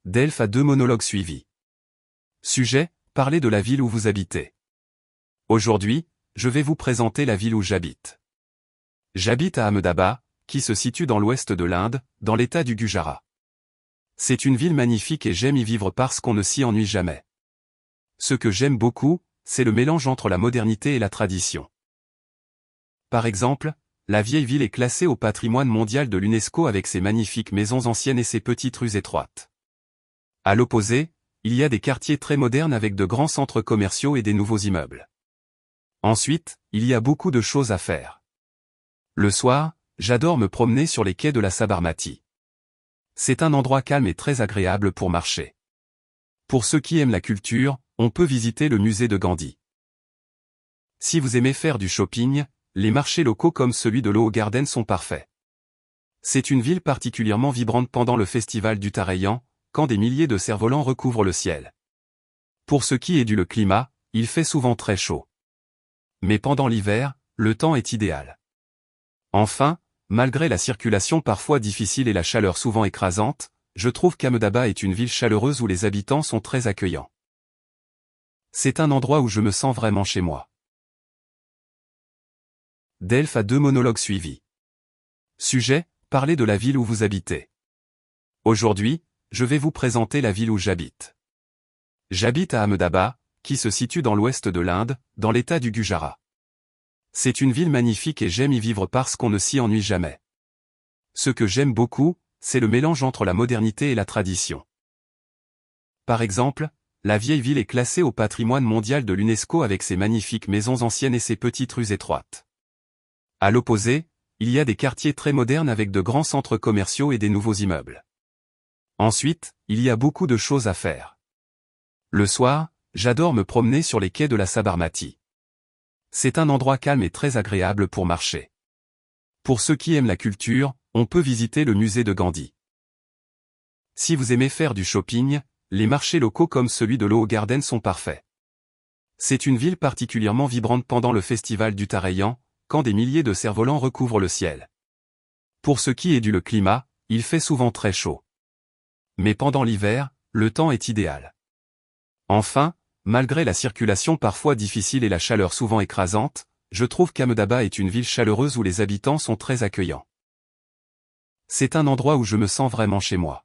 Delphes a 2 monologues suivis. Sujet, parler de la ville où vous habitez. Aujourd'hui, je vais vous présenter la ville où j'habite. J'habite à Ahmedabad, qui se situe dans l'ouest de l'Inde, dans l'état du Gujarat. C'est une ville magnifique et j'aime y vivre parce qu'on ne s'y ennuie jamais. Ce que j'aime beaucoup, c'est le mélange entre la modernité et la tradition. Par exemple, la vieille ville est classée au patrimoine mondial de l'UNESCO avec ses magnifiques maisons anciennes et ses petites rues étroites. À l'opposé, il y a des quartiers très modernes avec de grands centres commerciaux et des nouveaux immeubles. Ensuite, il y a beaucoup de choses à faire. Le soir, j'adore me promener sur les quais de la Sabarmati. C'est un endroit calme et très agréable pour marcher. Pour ceux qui aiment la culture, on peut visiter le musée de Gandhi. Si vous aimez faire du shopping, les marchés locaux comme celui de l'O Garden sont parfaits. C'est une ville particulièrement vibrante pendant le festival du Tarayan, quand des milliers de cerfs-volants recouvrent le ciel. Pour ce qui est du climat, il fait souvent très chaud. Mais pendant l'hiver, le temps est idéal. Enfin, malgré la circulation parfois difficile et la chaleur souvent écrasante, je trouve qu'Ahmedabad est une ville chaleureuse où les habitants sont très accueillants. C'est un endroit où je me sens vraiment chez moi. Delphes a 2 monologues suivis. Sujet, parler de la ville où vous habitez. Aujourd'hui, je vais vous présenter la ville où j'habite. J'habite à Ahmedabad, qui se situe dans l'ouest de l'Inde, dans l'état du Gujarat. C'est une ville magnifique et j'aime y vivre parce qu'on ne s'y ennuie jamais. Ce que j'aime beaucoup, c'est le mélange entre la modernité et la tradition. Par exemple, la vieille ville est classée au patrimoine mondial de l'UNESCO avec ses magnifiques maisons anciennes et ses petites rues étroites. À l'opposé, il y a des quartiers très modernes avec de grands centres commerciaux et des nouveaux immeubles. Ensuite, il y a beaucoup de choses à faire. Le soir, j'adore me promener sur les quais de la Sabarmati. C'est un endroit calme et très agréable pour marcher. Pour ceux qui aiment la culture, on peut visiter le musée de Gandhi. Si vous aimez faire du shopping, les marchés locaux comme celui de l'O Garden sont parfaits. C'est une ville particulièrement vibrante pendant le festival du Tarayan, quand des milliers de cerfs-volants recouvrent le ciel. Pour ce qui est du climat, il fait souvent très chaud. Mais pendant l'hiver, le temps est idéal. Enfin, malgré la circulation parfois difficile et la chaleur souvent écrasante, je trouve qu'Ahmedabad est une ville chaleureuse où les habitants sont très accueillants. C'est un endroit où je me sens vraiment chez moi.